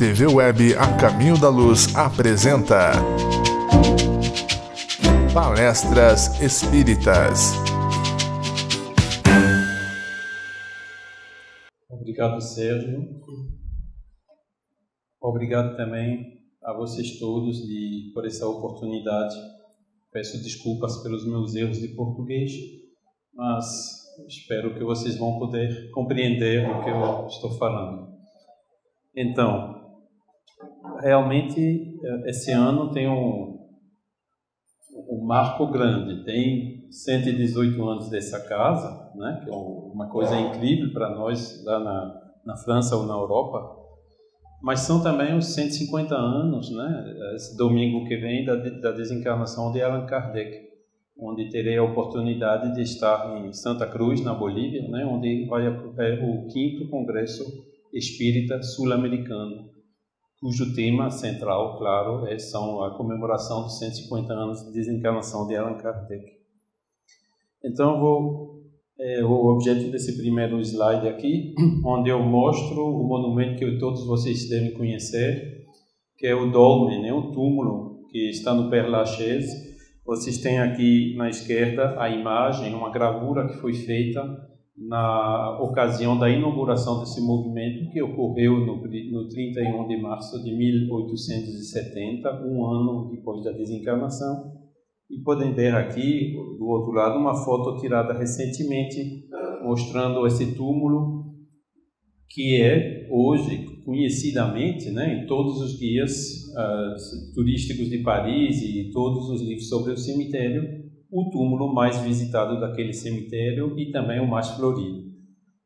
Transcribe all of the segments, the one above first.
TV Web A Caminho da Luz apresenta Palestras Espíritas. Obrigado, Sérgio. Obrigado também a vocês todos por essa oportunidade. Peço desculpas pelos meus erros de português, mas espero que vocês vão poder compreender o que eu estou falando. Então, realmente, esse ano tem um marco grande. Tem 118 anos dessa casa, né, que é uma coisa incrível para nós lá na França ou na Europa. Mas são também os 150 anos, né, esse domingo que vem, da desencarnação de Allan Kardec, onde terei a oportunidade de estar em Santa Cruz, na Bolívia, né, onde vai ocorrer o 5º Congresso Espírita Sul-Americano, cujo tema central, claro, são a comemoração dos 150 anos de desencarnação de Allan Kardec. Então, o objeto desse primeiro slide aqui, onde eu mostro o monumento que todos vocês devem conhecer, que é o Dolmen, né, o túmulo que está no Père Lachaise. Vocês têm aqui na esquerda a imagem, uma gravura que foi feita na ocasião da inauguração desse movimento, que ocorreu no 31 de março de 1870, um ano depois da desencarnação. E podem ver aqui, do outro lado, uma foto tirada recentemente, mostrando esse túmulo, que é hoje, conhecidamente, né, em todos os guias turísticos de Paris e todos os livros sobre o cemitério, o túmulo mais visitado daquele cemitério e também o mais florido.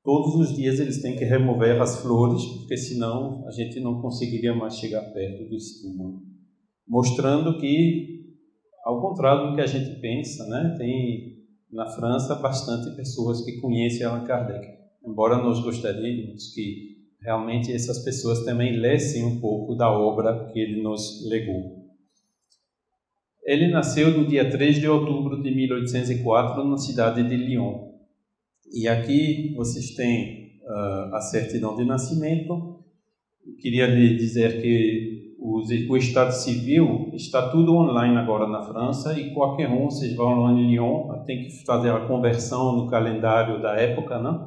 Todos os dias eles têm que remover as flores, porque senão a gente não conseguiria mais chegar perto desse túmulo. Mostrando que, ao contrário do que a gente pensa, né, tem na França bastante pessoas que conhecem Allan Kardec, embora nós gostaríamos que realmente essas pessoas também lessem um pouco da obra que ele nos legou. Ele nasceu no dia 3 de outubro de 1804 na cidade de Lyon. E aqui vocês têm a certidão de nascimento. Eu queria lhe dizer que o Estado Civil está tudo online agora na França e qualquer um, vocês vão lá em Lyon, tem que fazer a conversão no calendário da época, né?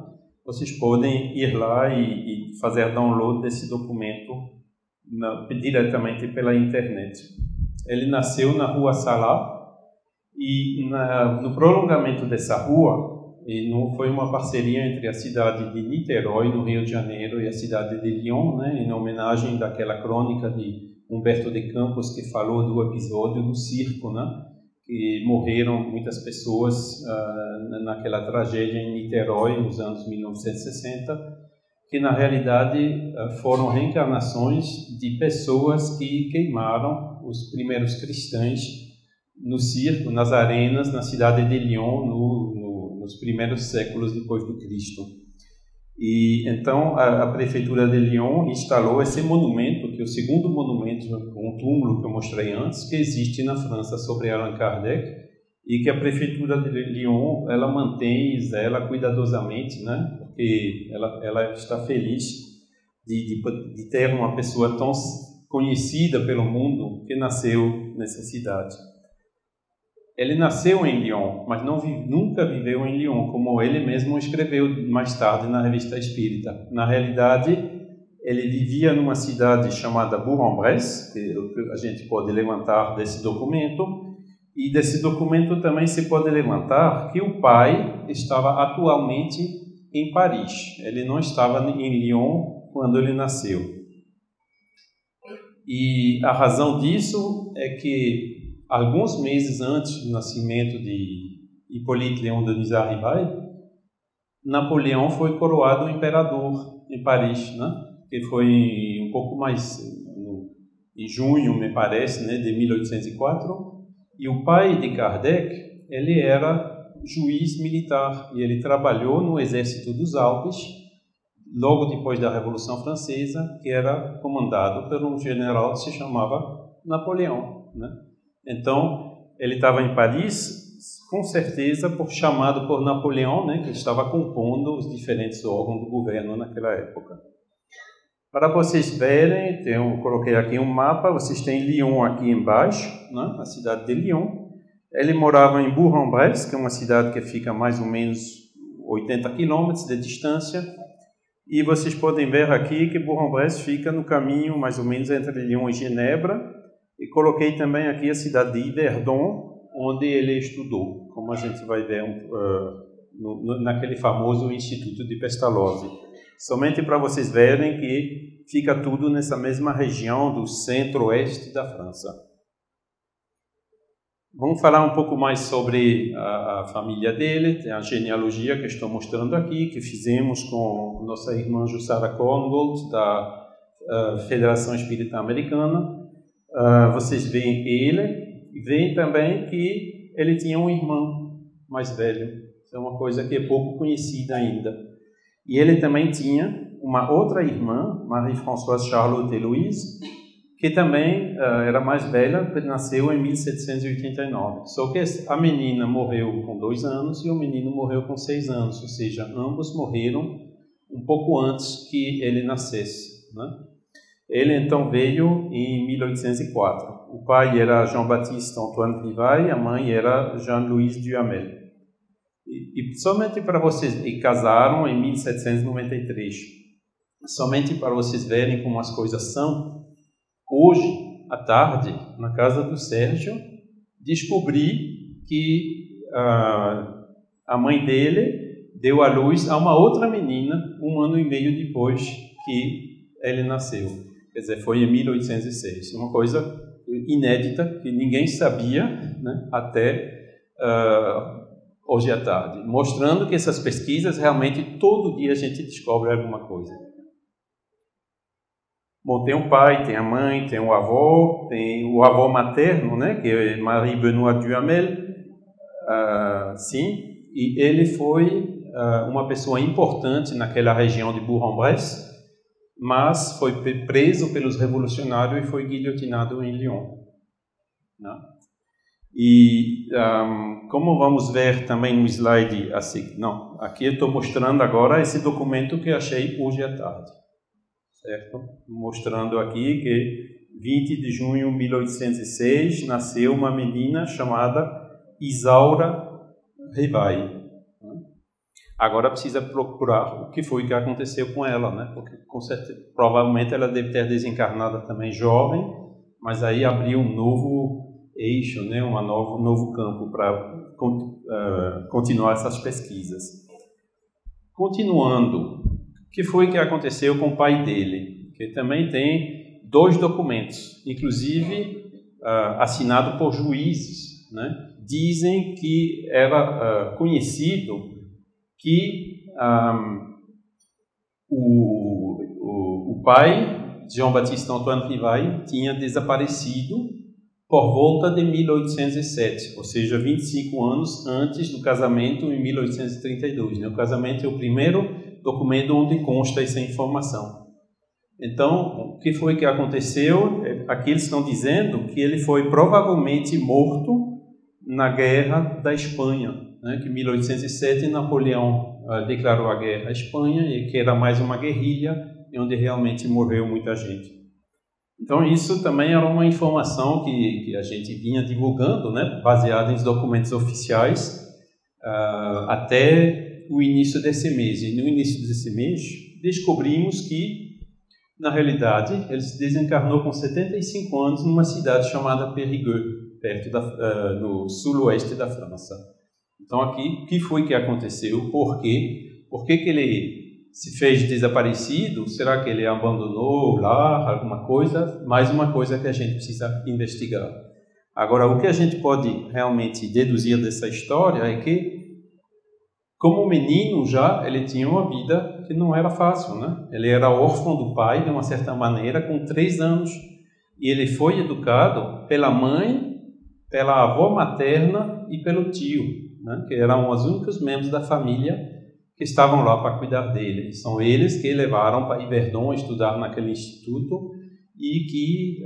Vocês podem ir lá e fazer download desse documento diretamente pela internet. Ele nasceu na Rua Salat e no prolongamento dessa rua, foi uma parceria entre a cidade de Niterói, no Rio de Janeiro, e a cidade de Lyon, né, em homenagem daquela crônica de Humberto de Campos que falou do episódio do circo, né, que morreram muitas pessoas naquela tragédia em Niterói, nos anos 1960, que na realidade foram reencarnações de pessoas que queimaram os primeiros cristãos no circo, nas arenas, na cidade de Lyon, nos primeiros séculos depois do Cristo. E então a prefeitura de Lyon instalou esse monumento, que é o segundo monumento, um túmulo que eu mostrei antes, que existe na França sobre Allan Kardec, e que a prefeitura de Lyon ela mantém e zela cuidadosamente, né? Porque ela está feliz de ter uma pessoa tão conhecida pelo mundo que nasceu nessa cidade. Ele nasceu em Lyon, mas nunca viveu em Lyon, como ele mesmo escreveu mais tarde na Revista Espírita. Na realidade, ele vivia numa cidade chamada Bourg-en-Bresse, que a gente pode levantar desse documento, e desse documento também se pode levantar que o pai estava atualmente em Paris. Ele não estava em Lyon quando ele nasceu. E a razão disso é que alguns meses antes do nascimento de Hippolyte Léon Denis Arribay, Napoleão foi coroado imperador em Paris, né? Que foi um pouco mais em junho, me parece, né, de 1804. E o pai de Kardec, ele era juiz militar e ele trabalhou no exército dos Alpes logo depois da Revolução Francesa, que era comandado por um general que se chamava Napoleão, né? Então, ele estava em Paris, com certeza, chamado por Napoleão, né, que estava compondo os diferentes órgãos do governo naquela época. Para vocês verem, eu coloquei aqui um mapa, vocês têm Lyon aqui embaixo, né, a cidade de Lyon. Ele morava em Bourg-en-Bresse, que é uma cidade que fica mais ou menos 80 quilômetros de distância. E vocês podem ver aqui que Bourg-en-Bresse fica no caminho mais ou menos entre Lyon e Genebra. E coloquei também aqui a cidade de Yverdon, onde ele estudou, como a gente vai ver naquele famoso Instituto de Pestalozzi. Somente para vocês verem que fica tudo nessa mesma região do centro-oeste da França. Vamos falar um pouco mais sobre a família dele, a genealogia que estou mostrando aqui, que fizemos com nossa irmã Jussara Korngold, da Federação Espírita Americana. Vocês veem ele, e veem também que ele tinha um irmão mais velho. Isso é uma coisa que é pouco conhecida ainda. E ele também tinha uma outra irmã, Marie-Françoise Charlotte Louise, que também era mais velha, nasceu em 1789. Só que a menina morreu com 2 anos e o menino morreu com 6 anos, ou seja, ambos morreram um pouco antes que ele nascesse, né? Ele então veio em 1804. O pai era Jean-Baptiste Antoine Rivail, a mãe era Jeanne-Louise Duhamel. E somente para vocês, e casaram em 1793. Somente para vocês verem como as coisas são. Hoje, à tarde, na casa do Sérgio, descobri que a mãe dele deu à luz a uma outra menina 1 ano e meio depois que ele nasceu. Quer dizer, foi em 1806. Uma coisa inédita que ninguém sabia, né, até hoje à tarde. Mostrando que essas pesquisas, realmente, todo dia a gente descobre alguma coisa. Bom, tem o pai, tem a mãe, tem o avô materno, né, que é Marie-Benoît Duhamel, sim, e ele foi uma pessoa importante naquela região de Bourg-en-Bresse, mas foi preso pelos revolucionários e foi guilhotinado em Lyon, né? E como vamos ver também no slide assim, aqui eu estou mostrando agora esse documento que achei hoje à tarde. Certo? Mostrando aqui que 20 de junho de 1806 nasceu uma menina chamada Isaura Rivail. Agora precisa procurar o que foi que aconteceu com ela, né? Porque com certeza, provavelmente ela deve ter desencarnado também jovem, mas aí abriu um novo eixo, né? Um novo campo para continuar essas pesquisas. Continuando. O que foi que aconteceu com o pai dele? Que também tem 2 documentos, inclusive assinado por juízes, né? Dizem que era conhecido que o pai, Jean-Baptiste Antoine Rivail, tinha desaparecido por volta de 1807, ou seja, 25 anos antes do casamento em 1832. Né? O casamento é o primeiro documento onde consta essa informação. Então, o que foi que aconteceu? Aqui eles estão dizendo que ele foi provavelmente morto na Guerra da Espanha, né? Que em 1807 Napoleão declarou a guerra à Espanha, e que era mais uma guerrilha, onde realmente morreu muita gente. Então, isso também era uma informação que a gente vinha divulgando, né? Baseada em documentos oficiais, até o início desse mês. E no início desse mês, descobrimos que, na realidade, ele se desencarnou com 75 anos numa cidade chamada Périgueux, perto no sul-oeste da França. Então, aqui, o que foi que aconteceu? Por quê? Por que ele se fez desaparecido? Será que ele abandonou lá alguma coisa? Mais uma coisa que a gente precisa investigar. Agora, o que a gente pode realmente deduzir dessa história é que, como menino já, ele tinha uma vida que não era fácil, né? Ele era órfão do pai, de uma certa maneira, com 3 anos. E ele foi educado pela mãe, pela avó materna e pelo tio, né? Que eram os únicos membros da família que estavam lá para cuidar dele. São eles que levaram para Yverdon estudar naquele instituto e que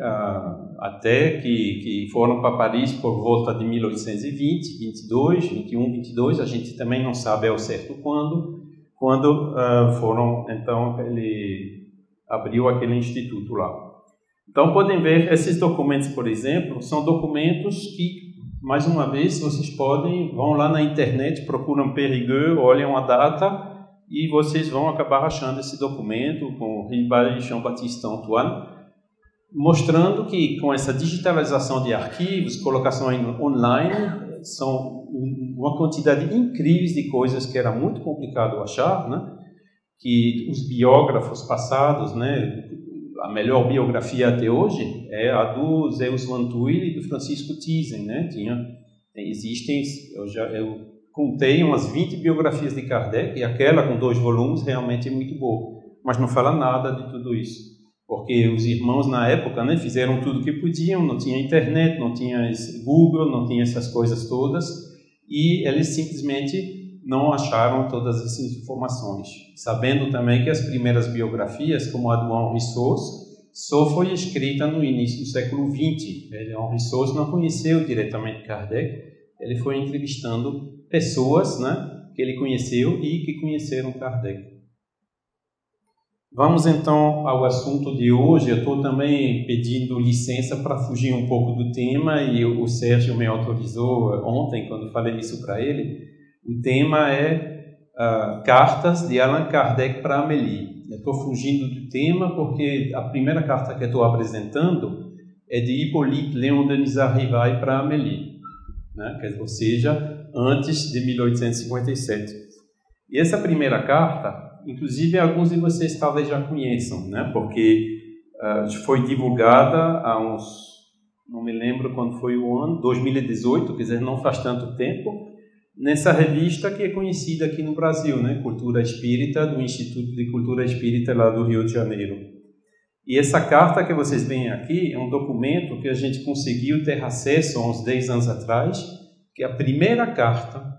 até que foram para Paris por volta de 1820, 22, 21, 22, a gente também não sabe ao certo quando foram, então, abriu aquele instituto lá. Então, podem ver, esses documentos, por exemplo, são documentos que, mais uma vez, vocês vão lá na internet, procuram Périgueux, olham a data e vocês vão acabar achando esse documento com Ribal e Jean-Baptiste Antoine, mostrando que com essa digitalização de arquivos, colocação online, são uma quantidade incrível de coisas que era muito complicado achar, né? Que os biógrafos passados, né? A melhor biografia até hoje é a do Zeus Van Tuyl e do Francisco Thyssen, né? Eu contei umas 20 biografias de Kardec, e aquela com 2 volumes realmente é muito boa, mas não fala nada de tudo isso. Porque os irmãos na época, né, fizeram tudo o que podiam, não tinha internet, não tinha Google, não tinha essas coisas todas, e eles simplesmente não acharam todas essas informações. Sabendo também que as primeiras biografias, como a do Henri Sauce, só foi escrita no início do século XX. Henri Sauce não conheceu diretamente Kardec, ele foi entrevistando pessoas, né, que ele conheceu e que conheceram Kardec. Vamos então ao assunto de hoje. Eu estou também pedindo licença para fugir um pouco do tema, e o Sérgio me autorizou ontem, quando falei isso para ele. O tema é cartas de Allan Kardec para Amélie. Eu estou fugindo do tema porque a primeira carta que eu estou apresentando é de Hippolyte Léon Denis Rivail para Amélie, né? Ou seja, antes de 1857. E essa primeira carta, inclusive, alguns de vocês talvez já conheçam, né? Porque foi divulgada há não me lembro quando foi o ano, 2018, quer dizer, não faz tanto tempo, nessa revista que é conhecida aqui no Brasil, né? Cultura Espírita, do Instituto de Cultura Espírita lá do Rio de Janeiro. E essa carta que vocês veem aqui é um documento que a gente conseguiu ter acesso há uns 10 anos atrás, que é a primeira carta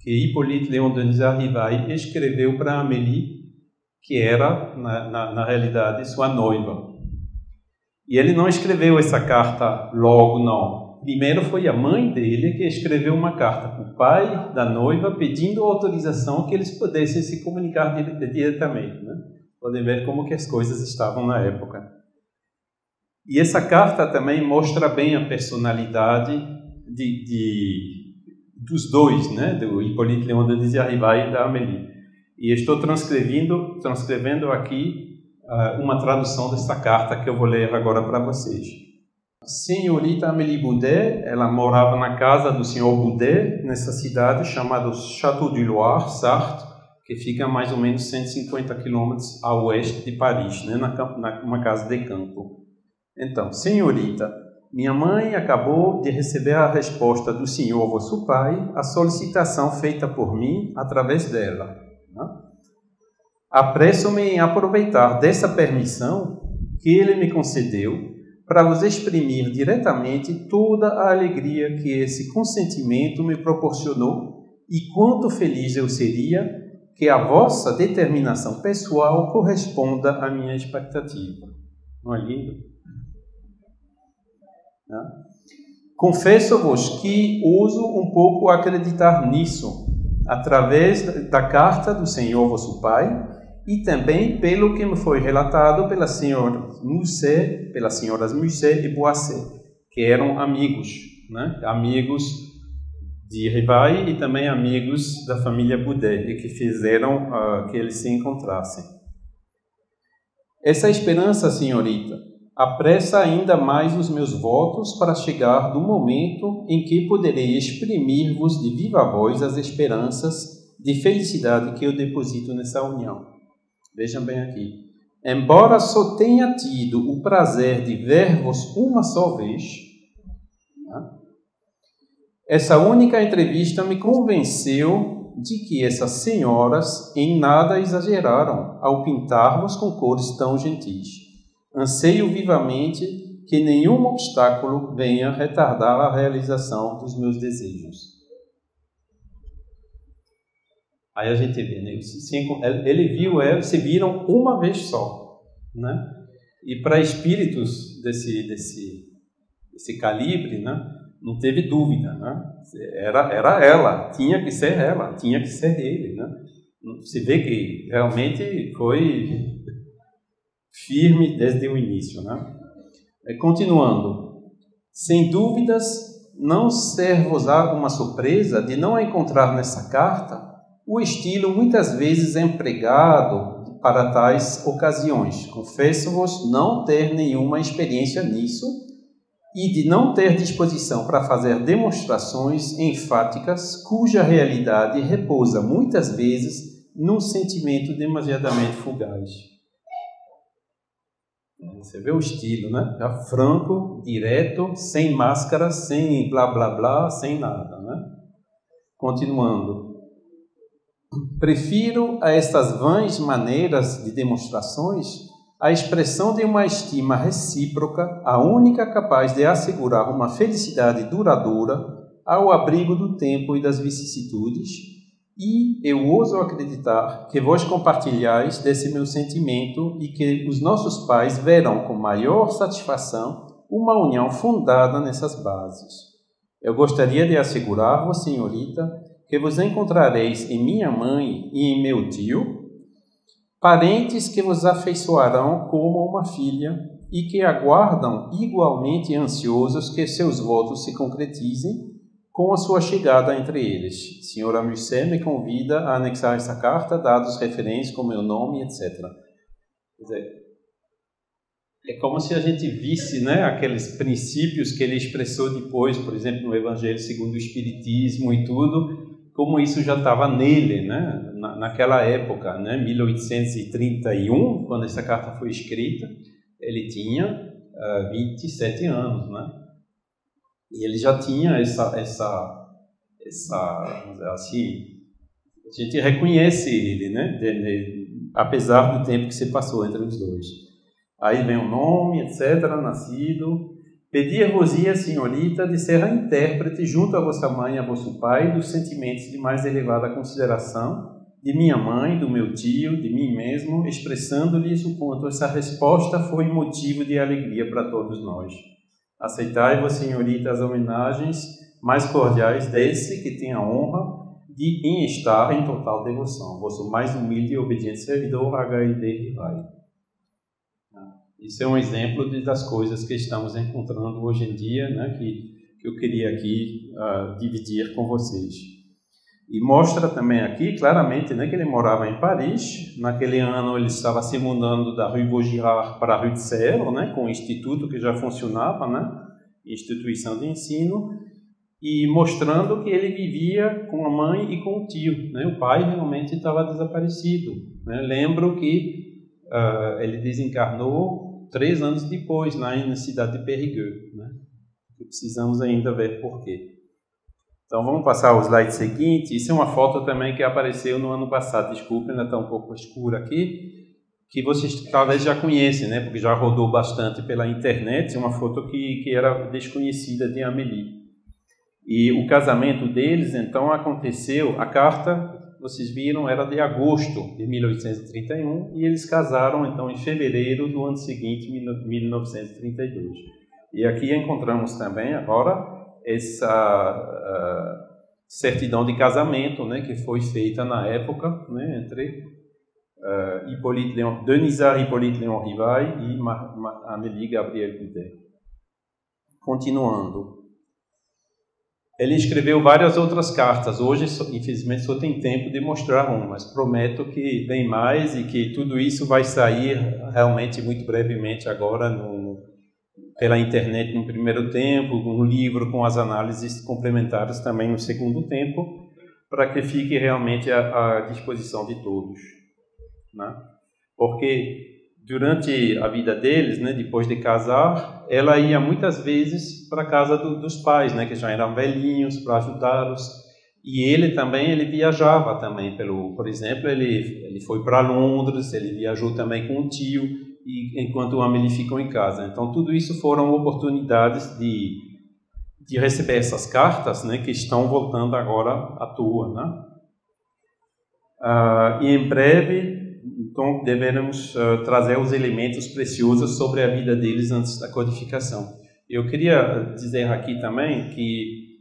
que Hippolyte Léon Denis Rivail escreveu para Amélie, que era, na realidade, sua noiva. E ele não escreveu essa carta logo, não. Primeiro foi a mãe dele que escreveu uma carta para o pai da noiva, pedindo autorização que eles pudessem se comunicar diretamente, né? Podem ver como que as coisas estavam na época. E essa carta também mostra bem a personalidade dos dois, né, do Hippolyte Léon Denis Rivail e da Amélie. E estou transcrevendo aqui uma tradução dessa carta que eu vou ler agora para vocês. A senhorita Amélie Boudet, ela morava na casa do senhor Boudet, nessa cidade chamada Château du Loir, Sarthe, que fica a mais ou menos 150 quilômetros a oeste de Paris, né, numa casa de campo. Então, senhorita, minha mãe acabou de receber a resposta do senhor vosso pai à solicitação feita por mim através dela, né? Apresso-me em aproveitar dessa permissão que ele me concedeu para vos exprimir diretamente toda a alegria que esse consentimento me proporcionou e quanto feliz eu seria que a vossa determinação pessoal corresponda à minha expectativa. Não é lindo? Confesso-vos que ouso um pouco acreditar nisso, através da carta do senhor vosso pai, e também pelo que me foi relatado pelas senhoras Musset e Boisset, que eram amigos, né? Amigos de Rivail e também amigos da família Boudet, e que fizeram que eles se encontrassem. Essa esperança, senhorita, apressa ainda mais os meus votos para chegar do momento em que poderei exprimir-vos de viva voz as esperanças de felicidade que eu deposito nessa união. Vejam bem aqui. Embora só tenha tido o prazer de ver-vos uma só vez, né, essa única entrevista me convenceu de que essas senhoras em nada exageraram ao pintar-vos com cores tão gentis. Anseio vivamente que nenhum obstáculo venha retardar a realização dos meus desejos. Aí a gente vê, né? Ele viu ela, se viram uma vez só, né? E para espíritos desse calibre, né? Não teve dúvida, né? Era ela, tinha que ser ela, tinha que ser ele, né? Se vê que realmente foi firme desde o início, né? Continuando, sem dúvidas, não ser-vos-á uma surpresa de não encontrar nessa carta o estilo muitas vezes empregado para tais ocasiões. Confesso-vos não ter nenhuma experiência nisso e de não ter disposição para fazer demonstrações enfáticas cuja realidade repousa muitas vezes num sentimento demasiadamente fugaz. Você vê o estilo, né? Já franco, direto, sem máscara, sem blá blá blá, sem nada, né? Continuando. Prefiro a estas vãs maneiras de demonstrações a expressão de uma estima recíproca, a única capaz de assegurar uma felicidade duradoura ao abrigo do tempo e das vicissitudes, e eu ouso acreditar que vós compartilhais desse meu sentimento e que os nossos pais verão com maior satisfação uma união fundada nessas bases. Eu gostaria de assegurar-vos, senhorita, que vos encontrareis em minha mãe e em meu tio parentes que vos afeiçoarão como uma filha e que aguardam igualmente ansiosos que seus votos se concretizem com a sua chegada entre eles. Senhora Musset me convida a anexar essa carta, dados referentes com meu nome, etc. Quer dizer, é como se a gente visse, né, aqueles princípios que ele expressou depois, por exemplo, no Evangelho segundo o Espiritismo e tudo, como isso já estava nele, né, naquela época, né, 1831, quando essa carta foi escrita, ele tinha 27 anos, né? E ele já tinha essa, vamos dizer assim, a gente reconhece ele, né? Apesar do tempo que se passou entre os dois. Aí vem o nome, etc., nascido. Pedir-vos-ia, senhorita, de ser a intérprete junto a vossa mãe e a vosso pai dos sentimentos de mais elevada consideração de minha mãe, do meu tio, de mim mesmo, expressando-lhes o quanto essa resposta foi motivo de alegria para todos nós. Aceitai-vos, senhorita, as homenagens mais cordiais desse que tem a honra de em estar em total devoção. Vosso mais humilde e obediente servidor, H.I.D. Rivai. Isso é um exemplo das coisas que estamos encontrando hoje em dia, né, que eu queria aqui dividir com vocês. E mostra também aqui, claramente, né, que ele morava em Paris. Naquele ano ele estava se mudando da Rue Vaugirard para a Rue de Sèvres, né, com o instituto que já funcionava, né, instituição de ensino, e mostrando que ele vivia com a mãe e com o tio, né. O pai realmente estava desaparecido, né. Lembro que ele desencarnou 3 anos depois, lá na cidade de Périgueux, né. Precisamos ainda ver por quê. Então, vamos passar ao slide seguinte. Isso é uma foto também que apareceu no ano passado. Desculpa, ainda está um pouco escura aqui. Que vocês talvez já conhecem, né? Porque já rodou bastante pela internet. É uma foto que era desconhecida de Amélie. E o casamento deles, então, aconteceu... A carta, vocês viram, era de agosto de 1831. E eles casaram, então, em fevereiro do ano seguinte, 1932. E aqui encontramos também, agora... essa certidão de casamento, né, que foi feita na época, né, entre Denisard Hippolyte Léon Rivai e Amélie Gabrielle Goudet. Continuando. Ele escreveu várias outras cartas. Hoje, infelizmente, só tem tempo de mostrar uma, mas prometo que vem mais e que tudo isso vai sair realmente muito brevemente agora pela internet no primeiro tempo, um livro com as análises complementares também no segundo tempo, para que fique realmente à disposição de todos, né? Porque durante a vida deles, né, depois de casar, ela ia muitas vezes para a casa dos pais, né, que já eram velhinhos, para ajudá-los. E ele também, ele viajava também, por exemplo, ele foi para Londres, ele viajou também com o tio, e enquanto o Amélie ficou em casa. Então, tudo isso foram oportunidades de receber essas cartas, né, que estão voltando agora à toa, né? E em breve, então, devemos trazer os elementos preciosos sobre a vida deles antes da codificação. Eu queria dizer aqui também que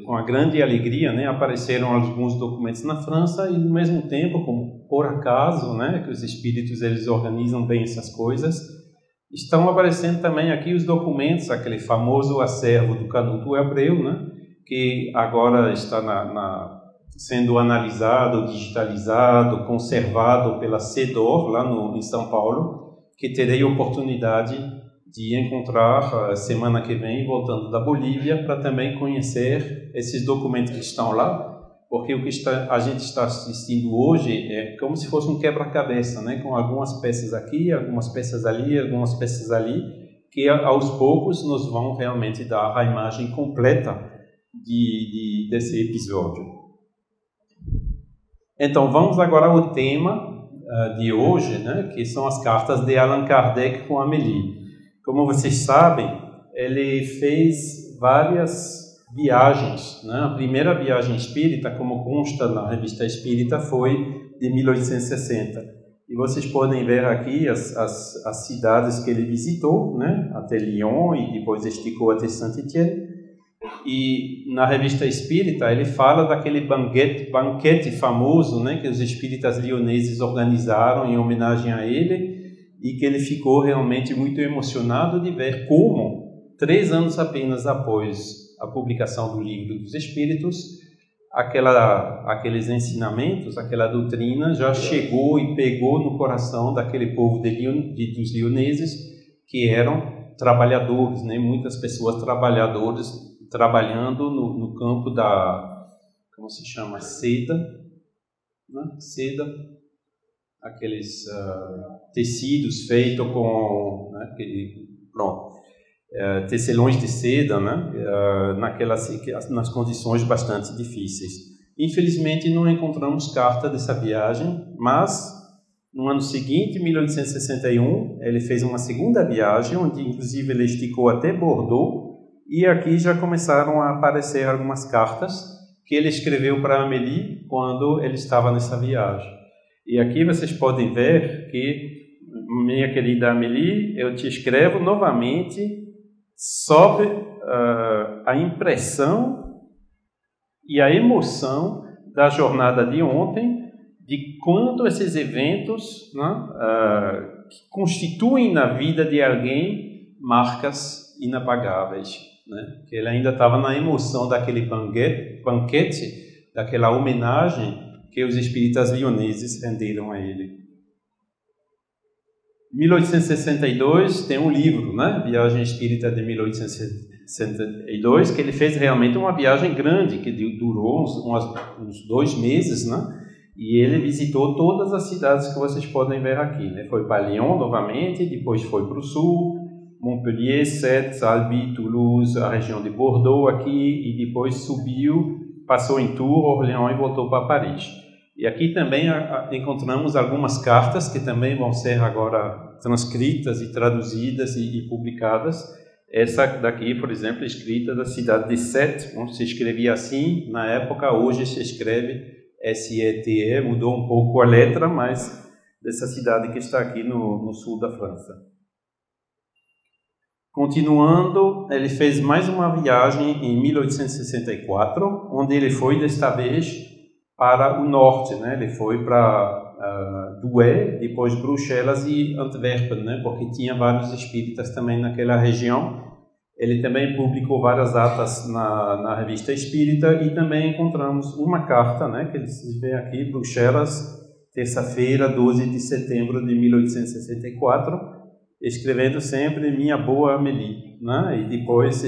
com a grande alegria, né, apareceram alguns documentos na França e, ao mesmo tempo, como por acaso, né, que os espíritos eles organizam bem essas coisas, estão aparecendo também aqui os documentos, aquele famoso acervo do Canuto Abreu, né, que agora está sendo analisado, digitalizado, conservado pela CEDOR, lá em São Paulo, que terei a oportunidade de encontrar semana que vem, voltando da Bolívia, para também conhecer esses documentos que estão lá, porque o que a gente está assistindo hoje é como se fosse um quebra-cabeça, né? Com algumas peças aqui, algumas peças ali, algumas peças ali, que aos poucos nos vão realmente dar a imagem completa desse episódio. Então, vamos agora ao tema de hoje, né? Que são as cartas de Allan Kardec com Amélie. Como vocês sabem, ele fez várias viagens, né? A primeira viagem espírita, como consta na Revista Espírita, foi de 1860. E vocês podem ver aqui as cidades que ele visitou, né? Até Lyon e depois esticou até Saint-Étienne. E na Revista Espírita ele fala daquele banquete famoso, né? Que os espíritas lioneses organizaram em homenagem a ele, e que ele ficou realmente muito emocionado de ver como, 3 anos apenas após a publicação do Livro dos Espíritos, aqueles ensinamentos, aquela doutrina já chegou e pegou no coração daquele povo dos lioneses, que eram trabalhadores, né? Muitas pessoas trabalhadoras trabalhando no campo da, como se chama, seda, né? Seda, aqueles tecidos feitos com, né, tecelões de seda, né, nas condições bastante difíceis. Infelizmente não encontramos carta dessa viagem, mas no ano seguinte, 1861, ele fez uma segunda viagem, onde inclusive ele esticou até Bordeaux, e aqui já começaram a aparecer algumas cartas que ele escreveu para Amélie quando ele estava nessa viagem. E aqui vocês podem ver que, minha querida Amélie, eu te escrevo novamente sobre a impressão e a emoção da jornada de ontem, de quanto esses eventos, né, que constituem na vida de alguém marcas inapagáveis, né? Que ele ainda estava na emoção daquele banquete, daquela homenagem que os espíritas lioneses renderam a ele. 1862 tem um livro, né? Viagem Espírita de 1862, que ele fez realmente uma viagem grande, que durou uns 2 meses, né? E ele visitou todas as cidades que vocês podem ver aqui, né? Foi para Lyon novamente, depois foi para o sul, Montpellier, Sète, Albi, Toulouse, a região de Bordeaux aqui, e depois subiu, passou em Tours, Orléans e voltou para Paris. E aqui também encontramos algumas cartas que também vão ser agora transcritas e traduzidas e publicadas. Essa daqui, por exemplo, é escrita da cidade de Sète, onde se escrevia assim na época, hoje se escreve S-E-T-E, mudou um pouco a letra, mas dessa cidade que está aqui no sul da França. Continuando, ele fez mais uma viagem em 1864, onde ele foi desta vez para o norte, né? Ele foi para Douai, depois Bruxelas e Antwerpen, né? Porque tinha vários espíritas também naquela região. Ele também publicou várias atas na Revista Espírita e também encontramos uma carta, né? Que vocês veem aqui, Bruxelas, terça-feira, 12 de setembro de 1864, escrevendo sempre Minha Boa Amélie, né? E depois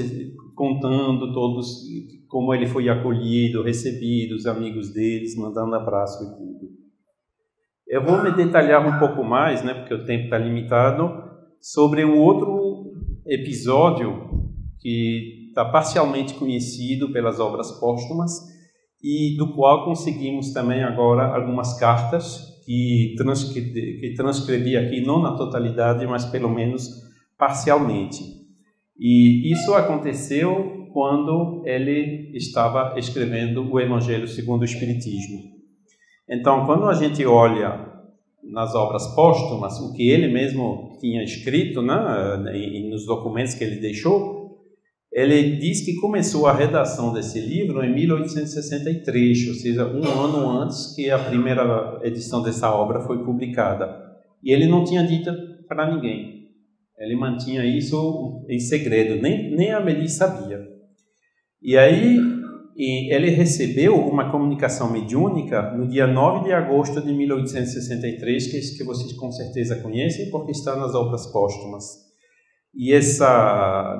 contando todos como ele foi acolhido, recebido, os amigos deles, mandando abraço e tudo. Eu vou me detalhar um pouco mais, né, porque o tempo está limitado, sobre um outro episódio que está parcialmente conhecido pelas obras póstumas e do qual conseguimos também agora algumas cartas que transcrevi aqui, não na totalidade, mas pelo menos parcialmente. E isso aconteceu quando ele estava escrevendo o Evangelho segundo o Espiritismo. Então, quando a gente olha nas obras póstumas o que ele mesmo tinha escrito, né, nos documentos que ele deixou, Ele diz que começou a redação desse livro em 1863, ou seja, um ano antes que a primeira edição dessa obra foi publicada. E ele não tinha dito para ninguém. Ele mantinha isso em segredo, nem a Amélie sabia. E aí ele recebeu uma comunicação mediúnica no dia 9 de agosto de 1863, que vocês com certeza conhecem, porque está nas obras póstumas. E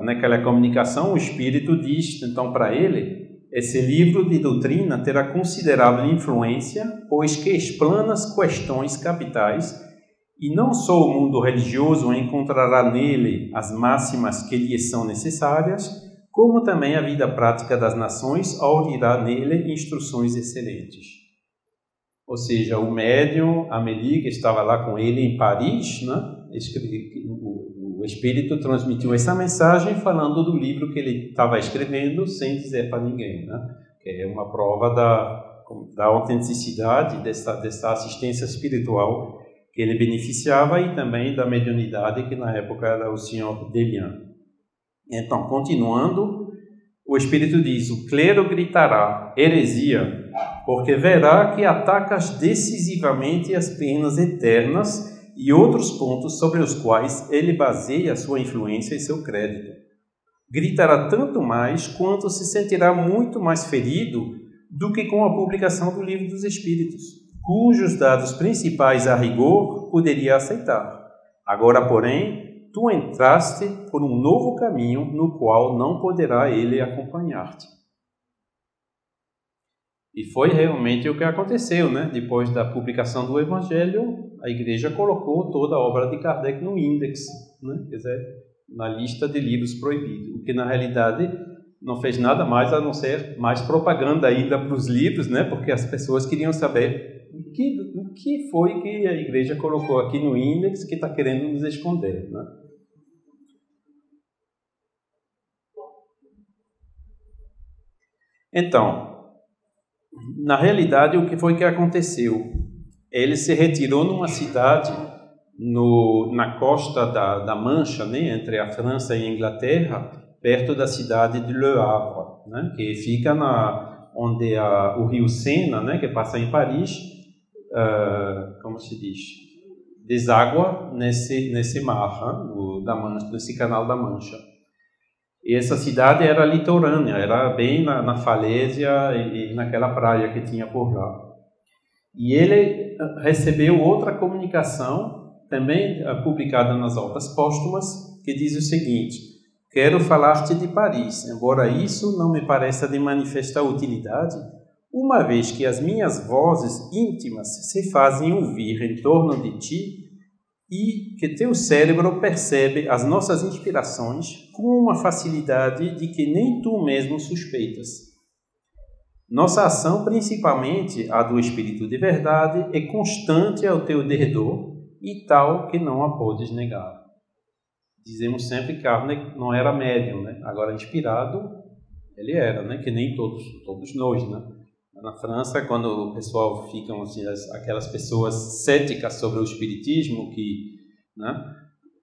naquela comunicação, o Espírito diz, então, para ele, esse livro de doutrina terá considerável influência, pois que explana as questões capitais, e não só o mundo religioso encontrará nele as máximas que lhe são necessárias, como também a vida prática das nações aurirá nele instruções excelentes. Ou seja, o médium Amélie, que estava lá com ele em Paris, né, o Espírito transmitiu essa mensagem falando do livro que ele estava escrevendo sem dizer para ninguém, né? Que é uma prova da autenticidade dessa assistência espiritual que ele beneficiava e também da mediunidade que na época era o Senhor Delian. Então, continuando, o Espírito diz: o clero gritará heresia, porque verá que atacas decisivamente as penas eternas e outros pontos sobre os quais ele baseia sua influência e seu crédito. Gritará tanto mais quanto se sentirá muito mais ferido do que com a publicação do Livro dos Espíritos, cujos dados principais a rigor poderia aceitar. Agora, porém, tu entraste por um novo caminho no qual não poderá ele acompanhar-te. E foi realmente o que aconteceu, né? Depois da publicação do Evangelho, a Igreja colocou toda a obra de Kardec no índex, né? Quer dizer, na lista de livros proibidos, o que na realidade não fez nada mais a não ser mais propaganda ainda para os livros, né? Porque as pessoas queriam saber o que foi que a Igreja colocou aqui no índex que está querendo nos esconder, né? Então, na realidade, o que foi que aconteceu? Ele se retirou numa cidade na costa da Mancha, né, entre a França e a Inglaterra, perto da cidade de Le Havre, né, que fica onde o rio Sena, né, que passa em Paris, como se diz, deságua nesse mar, da Mancha, nesse canal da Mancha. E essa cidade era litorânea, era bem na falésia e naquela praia que tinha por lá. E ele recebeu outra comunicação, também publicada nas obras póstumas, que diz o seguinte: quero falar-te de Paris, embora isso não me pareça de manifesta utilidade, uma vez que as minhas vozes íntimas se fazem ouvir em torno de ti, e que teu cérebro percebe as nossas inspirações com uma facilidade de que nem tu mesmo suspeitas. Nossa ação, principalmente a do Espírito de verdade, é constante ao teu derredor e tal que não a podes negar. Dizemos sempre que Kardec não era médium, né? Agora, inspirado, ele era, né? Que nem todos nós, né? Na França, quando o pessoal ficam assim, aquelas pessoas céticas sobre o espiritismo, né,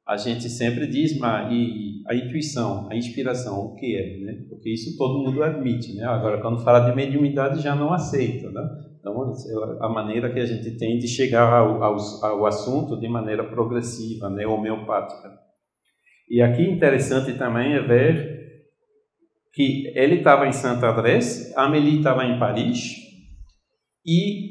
a gente sempre diz, mas e a intuição, a inspiração, o que é, né? Porque isso todo mundo admite, né? Agora, quando fala de mediunidade, já não aceita, né? Então, a maneira que a gente tem de chegar ao assunto de maneira progressiva, né, homeopática. E aqui interessante também é ver que ele estava em Sainte-Adresse, Amélie estava em Paris, e,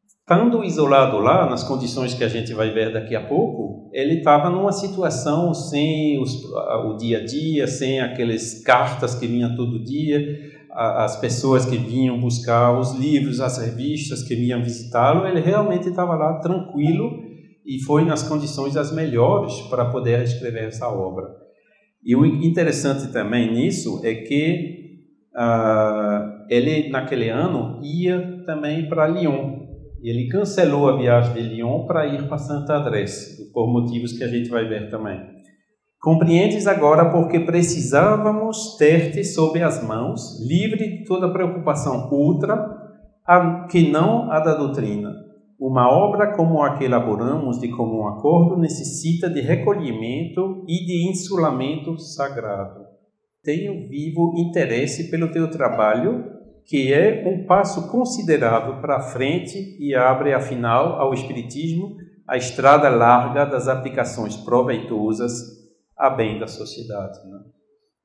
estando isolado lá, nas condições que a gente vai ver daqui a pouco, ele estava numa situação sem o dia a dia, sem aquelas cartas que vinham todo dia, as pessoas que vinham buscar os livros, as revistas que vinham visitá-lo. Ele realmente estava lá tranquilo e foi nas condições as melhores para poder escrever essa obra. E o interessante também nisso é que ele, naquele ano, ia também para Lyon. Ele cancelou a viagem de Lyon para ir para Sainte-Adresse, por motivos que a gente vai ver também. Compreendes agora porque precisávamos ter-te sob as mãos, livre de toda preocupação outra, que não a da doutrina. Uma obra como a que elaboramos de comum acordo necessita de recolhimento e de insulamento sagrado. tenho vivo interesse pelo teu trabalho, que é um passo considerável para frente e abre, afinal, ao Espiritismo a estrada larga das aplicações proveitosas a bem da sociedade, né?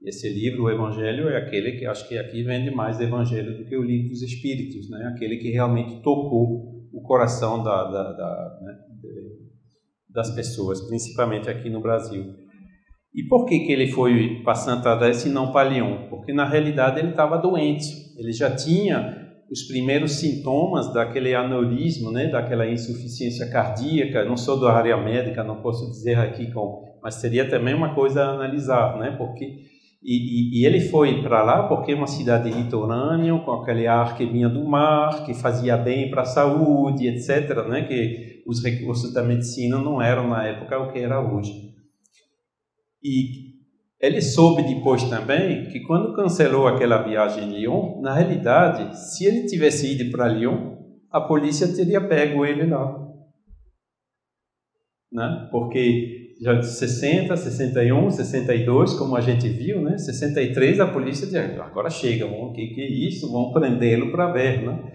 Esse livro, o Evangelho, é aquele que acho que aqui vende mais Evangelho do que o Livro dos Espíritos, né? Aquele que realmente tocou o coração das pessoas, principalmente aqui no Brasil. E por que ele foi para Santo André e não para Lyon? Porque, na realidade, ele estava doente. Ele já tinha os primeiros sintomas daquele aneurisma, né, daquela insuficiência cardíaca. Não sou da área médica, não posso dizer aqui, mas seria também uma coisa a analisar, né? E ele foi para lá porque é uma cidade litorânea, com aquele ar que vinha do mar, que fazia bem para a saúde, etc., né? Que os recursos da medicina não eram, na época, o que era hoje. E ele soube depois também que quando cancelou aquela viagem em Lyon, na realidade, se ele tivesse ido para Lyon, a polícia teria pego ele lá, né? Porque já de 60, 61, 62, como a gente viu, né? 63 a polícia dizia, agora chega, o que é isso? Vamos prendê-lo para ver, né?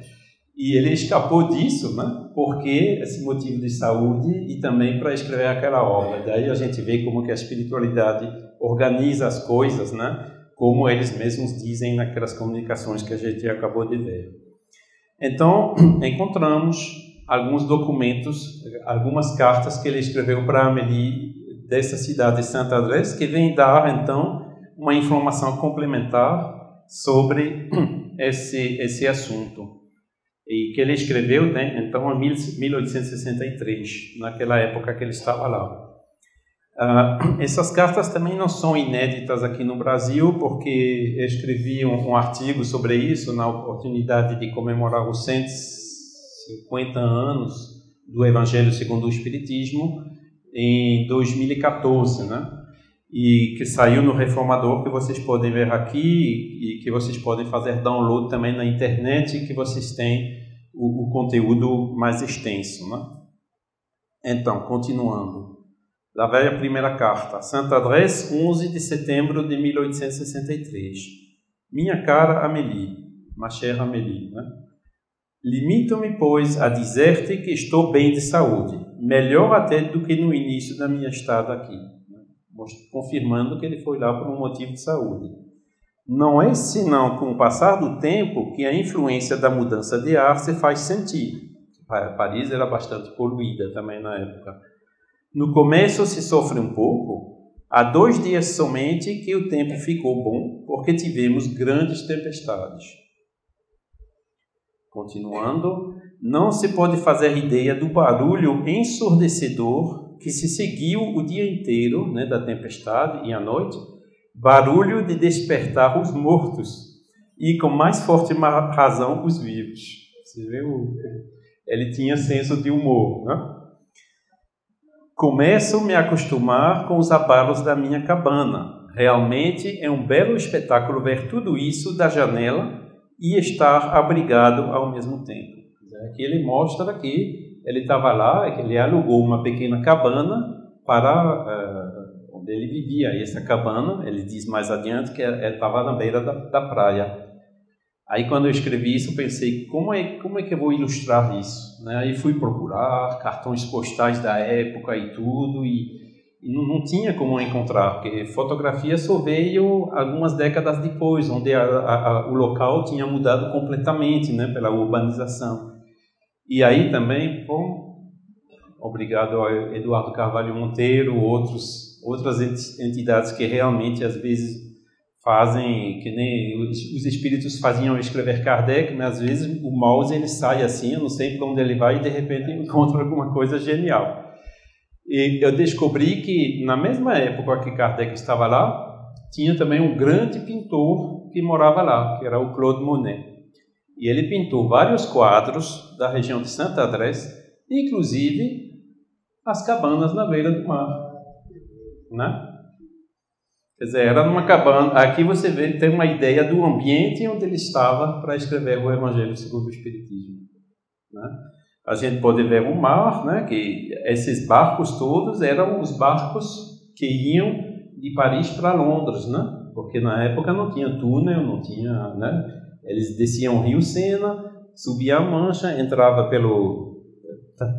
E ele escapou disso, né? Porque esse motivo de saúde e também para escrever aquela obra. Daí a gente vê como que a espiritualidade organiza as coisas, né? Como eles mesmos dizem naquelas comunicações que a gente acabou de ver. Então, encontramos alguns documentos, algumas cartas que ele escreveu para Amélie dessa cidade de Santo André, que vem dar, então, uma informação complementar sobre esse assunto. E que ele escreveu, né, então, em 1863, naquela época que ele estava lá. Essas cartas também não são inéditas aqui no Brasil, porque eu escrevi um artigo sobre isso na oportunidade de comemorar os 150 anos do Evangelho segundo o Espiritismo, em 2014, né? E que saiu no Reformador, que vocês podem ver aqui e que vocês podem fazer download também na internet, que vocês têm o conteúdo mais extenso, né? Então, continuando. Lá vai a primeira carta. Santo André, 11 de setembro de 1863. Minha cara Amélie, ma chère Amélie, né? Limito-me, pois, a dizer-te que estou bem de saúde, melhor até do que no início da minha estada aqui, confirmando que ele foi lá por um motivo de saúde. Não é senão com o passar do tempo que a influência da mudança de ar se faz sentir. Paris era bastante poluída também na época. No começo se sofre um pouco, há 2 dias somente que o tempo ficou bom, porque tivemos grandes tempestades. Continuando, não se pode fazer ideia do barulho ensurdecedor que se seguiu o dia inteiro, né, da tempestade e à noite, barulho de despertar os mortos e, com mais forte razão, os vivos. Você vê, ele tinha senso de humor, né? Começo a me acostumar com os abalos da minha cabana. Realmente é um belo espetáculo ver tudo isso da janela e estar abrigado ao mesmo tempo. Aqui ele mostra que ele estava lá, que ele alugou uma pequena cabana para onde ele vivia. E essa cabana, ele diz mais adiante, que estava na beira da praia. Aí, quando eu escrevi isso, eu pensei, como é que eu vou ilustrar isso? Né? Aí fui procurar cartões postais da época e tudo, e não tinha como encontrar, porque fotografia só veio algumas décadas depois, onde o local tinha mudado completamente, né, pela urbanização. E aí também, obrigado ao Eduardo Carvalho Monteiro, outras entidades que realmente, às vezes, fazem, que nem os espíritos faziam escrever Kardec, mas às vezes o mouse ele sai assim, eu não sei para onde ele vai e de repente encontra alguma coisa genial. E eu descobri que na mesma época que Kardec estava lá, tinha também um grande pintor que morava lá, que era o Claude Monet. E ele pintou vários quadros da região de Santo André, inclusive as cabanas na beira do mar, né? Quer dizer, era numa cabana. Aqui você tem uma ideia do ambiente onde ele estava para escrever o Evangelho segundo o Espiritismo, né? A gente pode ver o mar, né? Que esses barcos todos eram os barcos que iam de Paris para Londres, né? Porque na época não tinha túnel, não tinha, né? Eles desciam o Rio Sena, subiam a Mancha, entrava pelo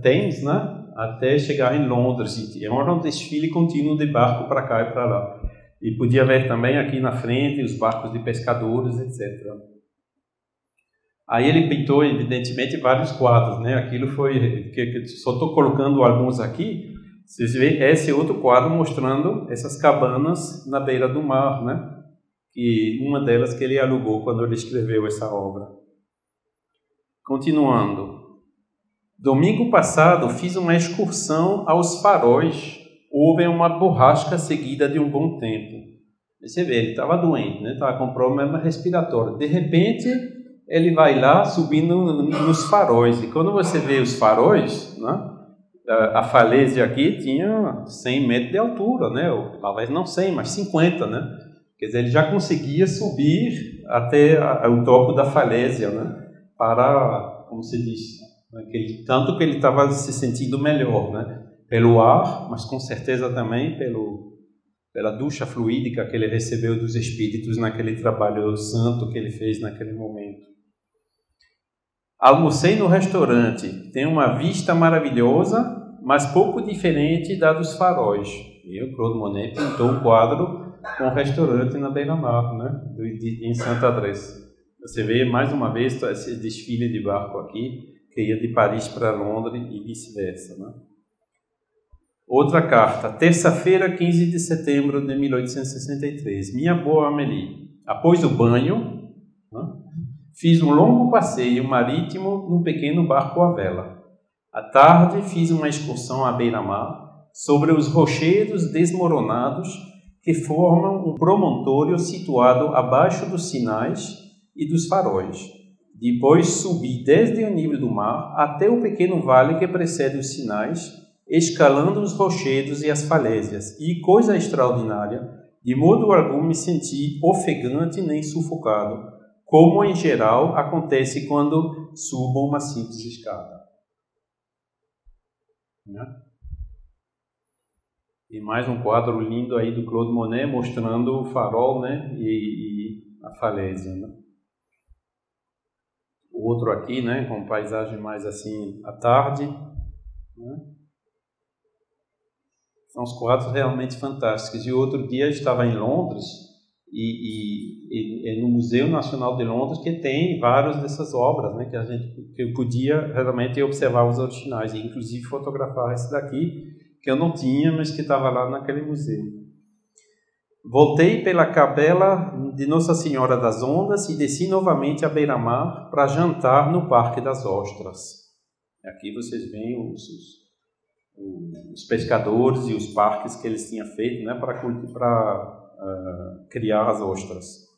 Thames, né? Até chegar em Londres. E era um desfile contínuo de barco para cá e para lá. E podia ver também aqui na frente os barcos de pescadores, etc. Aí ele pintou, evidentemente, vários quadros, né? Aquilo foi... que só estou colocando alguns aqui. Vocês veem esse outro quadro mostrando essas cabanas na beira do mar, né? Que uma delas que ele alugou quando ele escreveu essa obra. Continuando. Domingo passado fiz uma excursão aos faróis. Houve uma borrasca seguida de um bom tempo. Você vê, ele estava doente, né? Estava com problema respiratório. De repente, ele vai lá subindo nos faróis. E quando você vê os faróis, né? A falésia aqui tinha 100 metros de altura, né? Ou, talvez não 100, mas 50, né? Quer dizer, ele já conseguia subir até o topo da falésia, né? Para, como se diz, tanto que ele estava se sentindo melhor, né? Pelo ar, mas com certeza também pela ducha fluídica que ele recebeu dos espíritos naquele trabalho santo que ele fez naquele momento. Almocei no restaurante, tem uma vista maravilhosa, mas pouco diferente da dos faróis. E o Claude Monet pintou um quadro com um restaurante na beira-mar, né? Em Saint-Adresse. Você vê mais uma vez esse desfile de barco aqui, que ia de Paris para Londres e vice-versa, né? Outra carta, terça-feira, 15 de setembro de 1863. Minha boa Amélie, após o banho, né, fiz um longo passeio marítimo num pequeno barco à vela. À tarde, fiz uma excursão à beira-mar sobre os rochedos desmoronados que formam um promontório situado abaixo dos sinais e dos faróis. Depois subi desde o nível do mar até o pequeno vale que precede os sinais, escalando os rochedos e as falésias, e, coisa extraordinária, de modo algum me senti ofegante nem sufocado, como em geral acontece quando subo uma simples escada. Né? E mais um quadro lindo aí do Claude Monet mostrando o farol, né, e a falésia, né? O outro aqui, né, com paisagem mais assim à tarde, né? São os quadros realmente fantásticos. E outro dia eu estava em Londres e no Museu Nacional de Londres, que tem várias dessas obras, né, que eu podia realmente observar os originais, e inclusive fotografar esse daqui, que eu não tinha, mas que estava lá naquele museu. Voltei pela capela de Nossa Senhora das Ondas e desci novamente à beira-mar para jantar no Parque das Ostras. Aqui vocês veem os pescadores e os parques que eles tinham feito, né, para criar as ostras.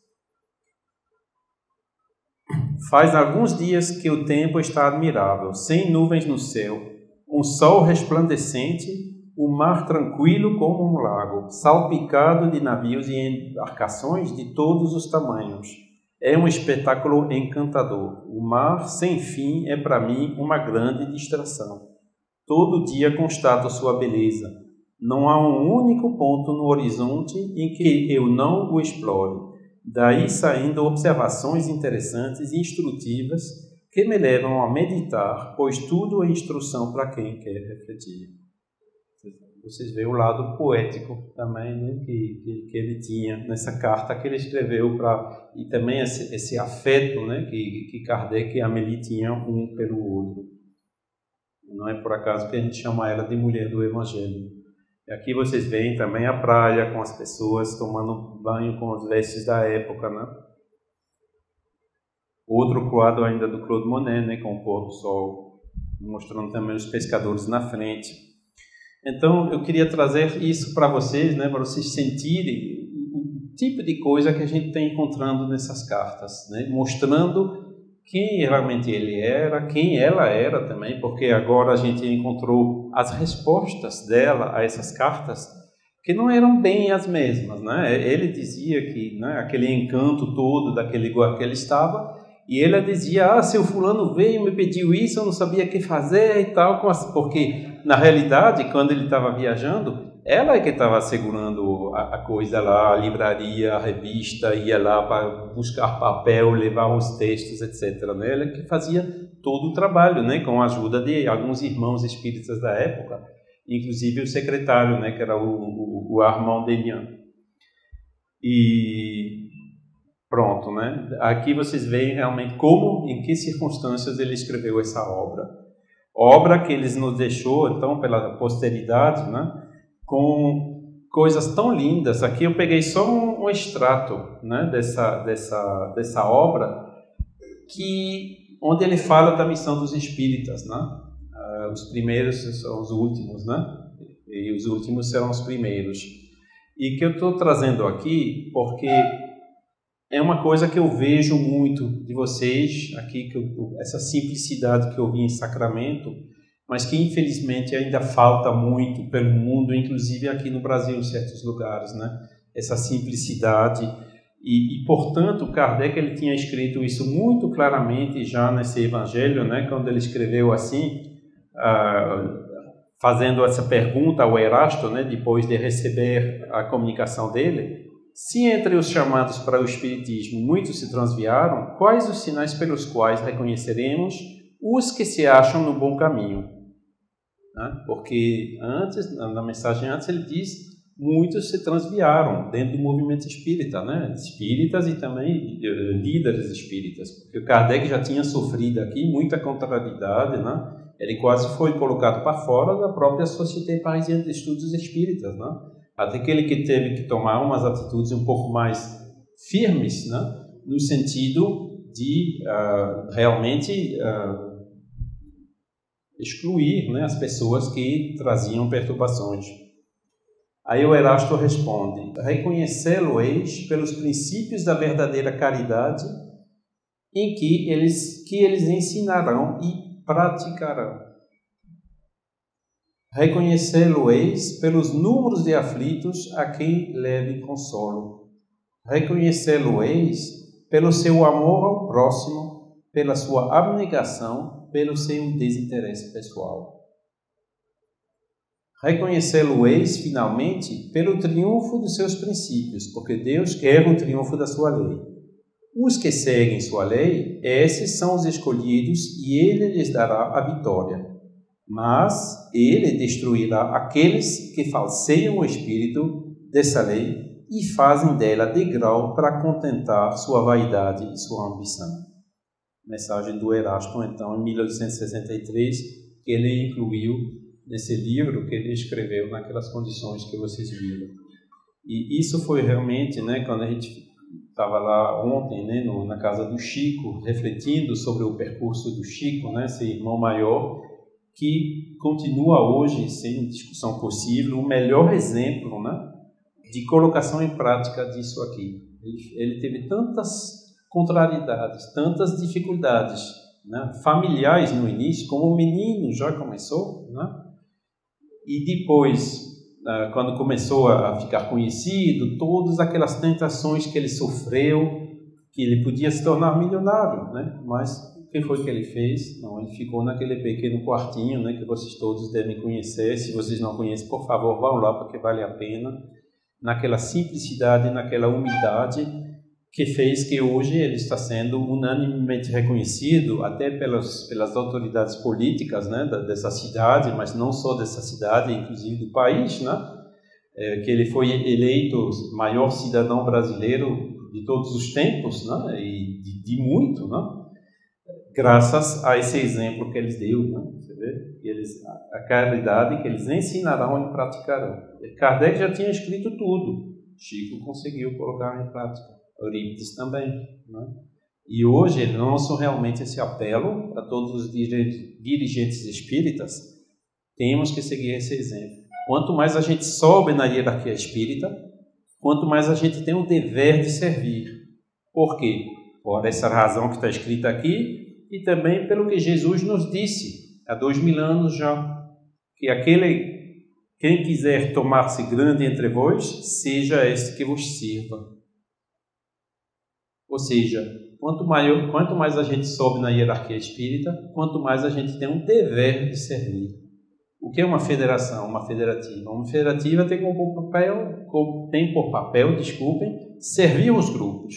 Faz alguns dias que o tempo está admirável, sem nuvens no céu, um sol resplandecente, o mar tranquilo como um lago, salpicado de navios e embarcações de todos os tamanhos. É um espetáculo encantador. O mar sem fim é para mim uma grande distração. Todo dia constato sua beleza. Não há um único ponto no horizonte em que eu não o explore. Daí saindo observações interessantes e instrutivas que me levam a meditar, pois tudo é instrução para quem quer refletir. Vocês veem o lado poético também, né, que ele tinha nessa carta que ele escreveu e também esse afeto, né, que Kardec e Amélie tinham um pelo outro. Não é por acaso que a gente chama ela de mulher do Evangelho. E aqui vocês veem também a praia com as pessoas tomando banho com as vestes da época, né? Outro quadro ainda do Claude Monet, né, com o pôr do sol, mostrando também os pescadores na frente. Então, eu queria trazer isso para vocês, né, para vocês sentirem o tipo de coisa que a gente está encontrando nessas cartas, né, mostrando quem realmente ele era, quem ela era também, porque agora a gente encontrou as respostas dela a essas cartas, que não eram bem as mesmas, né? Ele dizia que, né, aquele encanto todo daquele lugar que ele estava, e ela dizia, seu fulano veio, me pediu isso, eu não sabia o que fazer e tal, porque, na realidade, quando ele estava viajando, Ela é que estava segurando a coisa lá, a livraria, a revista, ia lá para buscar papel, levar os textos, etc. Né? Ela que fazia todo o trabalho, né? Com a ajuda de alguns irmãos espíritas da época, inclusive o secretário, né? Que era o Armand Delian. E pronto, né? Aqui vocês veem realmente como, em que circunstâncias ele escreveu essa obra. Obra que ele nos deixou, então, pela posteridade, né? Com coisas tão lindas. Aqui eu peguei só um extrato, né, dessa obra, onde ele fala da missão dos espíritas, né? Os primeiros são os últimos, né? E os últimos serão os primeiros. E que eu estou trazendo aqui porque é uma coisa que eu vejo muito de vocês aqui, essa simplicidade que eu vi em Sacramento, mas que infelizmente ainda falta muito pelo mundo, inclusive aqui no Brasil, em certos lugares, né? Essa simplicidade. E portanto, Kardec ele tinha escrito isso muito claramente já nesse Evangelho, né? Quando ele escreveu assim, fazendo essa pergunta ao Erasto, né? Depois de receber a comunicação dele: se entre os chamados para o Espiritismo muitos se transviaram, quais os sinais pelos quais reconheceremos os que se acham no bom caminho? Porque antes, na mensagem antes, ele diz: muitos se transviaram dentro do movimento espírita, né? Espíritas e também líderes espíritas, porque o Kardec já tinha sofrido aqui muita contrariedade, né? Ele quase foi colocado para fora da própria Société Parisienne de Estudos Espíritas, né? Até que ele que teve que tomar umas atitudes um pouco mais firmes, né? No sentido de realmente excluir, né, as pessoas que traziam perturbações. Aí o Erasto responde: reconhecê-lo-eis pelos princípios da verdadeira caridade em que eles ensinarão e praticarão. Reconhecê-lo-eis pelos números de aflitos a quem leve consolo. Reconhecê-lo-eis pelo seu amor ao próximo, pela sua abnegação, pelo seu desinteresse pessoal. Reconhecê-lo-eis, finalmente, pelo triunfo dos seus princípios, porque Deus quer o triunfo da sua lei. Os que seguem sua lei, esses são os escolhidos, e ele lhes dará a vitória. Mas ele destruirá aqueles que falseiam o espírito dessa lei e fazem dela degrau para contentar sua vaidade e sua ambição. Mensagem do Erasto, então, em 1863, que ele incluiu nesse livro que ele escreveu naquelas condições que vocês viram. E isso foi realmente, né, quando a gente estava lá ontem, né, na casa do Chico, refletindo sobre o percurso do Chico, né, esse irmão maior, que continua hoje, sem discussão possível, o melhor exemplo, né, de colocação em prática disso aqui. Ele teve tantas contrariedades, tantas dificuldades, né, familiares no início, como o menino já começou, né, e depois, quando começou a ficar conhecido, todas aquelas tentações que ele sofreu, que ele podia se tornar milionário, né, mas o que foi que ele fez? Não, ele ficou naquele pequeno quartinho, né, que vocês todos devem conhecer. Se vocês não conhecem, por favor, vão lá, porque vale a pena. Naquela simplicidade, naquela humildade, que fez que hoje ele está sendo unanimemente reconhecido até pelas autoridades políticas, né, dessa cidade, mas não só dessa cidade, inclusive do país, né, que ele foi eleito o maior cidadão brasileiro de todos os tempos, né, e de muito, né, graças a esse exemplo que eles deu, né, você vê? A caridade que eles ensinarão e praticarão. Kardec já tinha escrito tudo, Chico conseguiu colocar em prática. Eurípides também, né? E hoje ele lança realmente esse apelo para todos os dirigentes espíritas: temos que seguir esse exemplo. Quanto mais a gente sobe na hierarquia espírita, quanto mais a gente tem o dever de servir. Por quê? Por essa razão que está escrita aqui, e também pelo que Jesus nos disse há 2000 anos já, que quem quiser tornar-se grande entre vós, seja este que vos sirva. Ou seja, quanto mais a gente sobe na hierarquia espírita, quanto mais a gente tem um dever de servir. O que é uma federação, uma federativa? Uma federativa tem por papel, servir os grupos.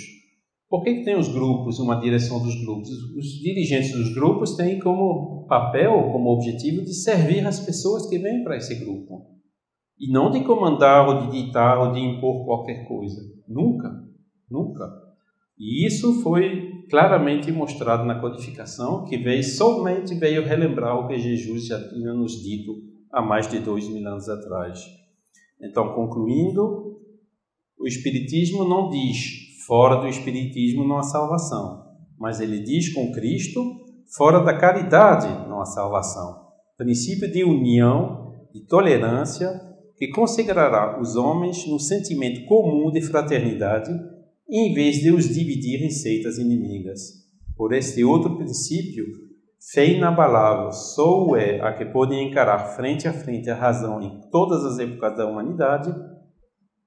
Por que tem os grupos, uma direção dos grupos? Os dirigentes dos grupos têm como papel, como objetivo, de servir as pessoas que vêm para esse grupo. E não de comandar, ou de ditar, ou de impor qualquer coisa. Nunca, nunca. E isso foi claramente mostrado na codificação, que somente veio relembrar o que Jesus já tinha nos dito há mais de 2000 anos atrás. Então, concluindo, o Espiritismo não diz fora do Espiritismo não há salvação, mas ele diz com Cristo, fora da caridade não há salvação. Princípio de união, de tolerância, que consagrará os homens no sentimento comum de fraternidade, em vez de os dividir em seitas inimigas. Por este outro princípio, fé inabalável só é a que pode encarar frente a frente a razão em todas as épocas da humanidade,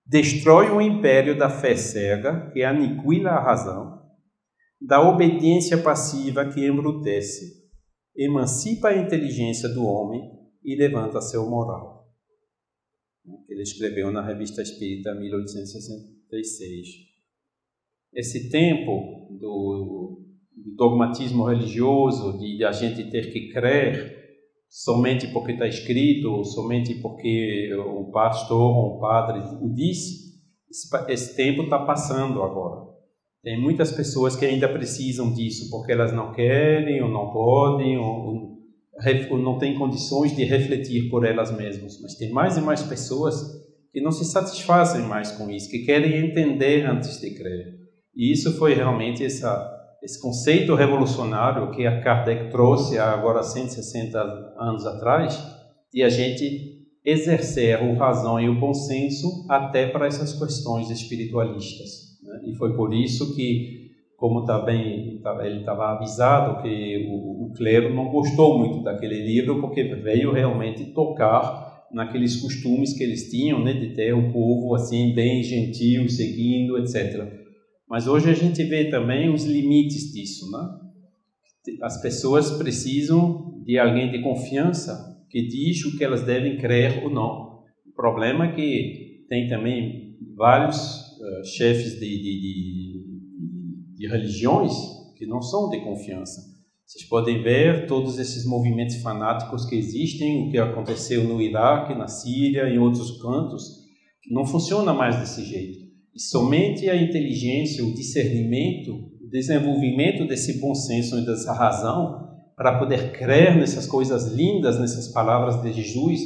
destrói o império da fé cega, que aniquila a razão, da obediência passiva que embrutece, emancipa a inteligência do homem e levanta seu moral. Ele escreveu na Revista Espírita, 1866. Esse tempo do dogmatismo religioso, de a gente ter que crer somente porque está escrito, ou somente porque o pastor ou o padre o disse, esse tempo está passando agora. Tem muitas pessoas que ainda precisam disso porque elas não querem, ou não podem, ou não têm condições de refletir por elas mesmas. Mas tem mais e mais pessoas que não se satisfazem mais com isso, que querem entender antes de crer. E isso foi realmente esse conceito revolucionário que a Kardec trouxe há agora 160 anos atrás, de a gente exercer o razão e o bom senso até para essas questões espiritualistas. E foi por isso que, como ele estava avisado, que o clero não gostou muito daquele livro, porque veio realmente tocar naqueles costumes que eles tinham, né, de ter o povo assim bem gentil, seguindo, etc. Mas hoje a gente vê também os limites disso, né? As pessoas precisam de alguém de confiança que diz o que elas devem crer ou não. O problema é que tem também vários chefes de religiões que não são de confiança. Vocês podem ver todos esses movimentos fanáticos que existem, o que aconteceu no Iraque, na Síria, em outros cantos, que não funciona mais desse jeito. E somente a inteligência, o discernimento, o desenvolvimento desse bom senso e dessa razão para poder crer nessas coisas lindas, nessas palavras de Jesus,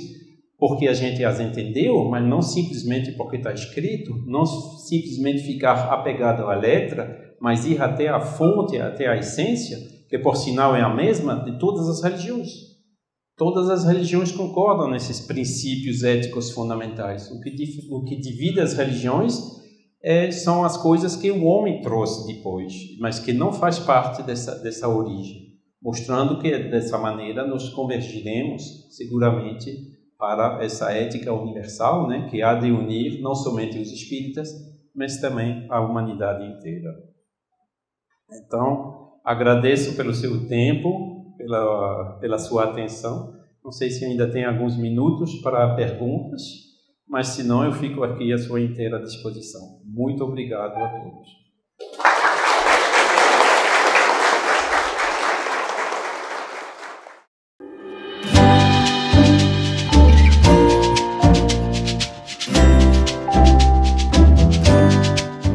porque a gente as entendeu, mas não simplesmente porque está escrito, não simplesmente ficar apegado à letra, mas ir até a fonte, até a essência, que por sinal é a mesma de todas as religiões. Todas as religiões concordam nesses princípios éticos fundamentais. O que divide as religiões são as coisas que o homem trouxe depois, mas que não faz parte dessa origem, mostrando que dessa maneira nos convergiremos seguramente para essa ética universal, né, que há de unir não somente os espíritas, mas também a humanidade inteira. Então, agradeço pelo seu tempo, pela sua atenção. Não sei se ainda tem alguns minutos para perguntas, mas se não, eu fico aqui à sua inteira disposição. Muito obrigado a todos.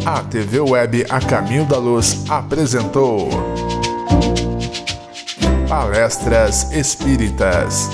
A TV Web A Caminho da Luz apresentou Palestras Espíritas.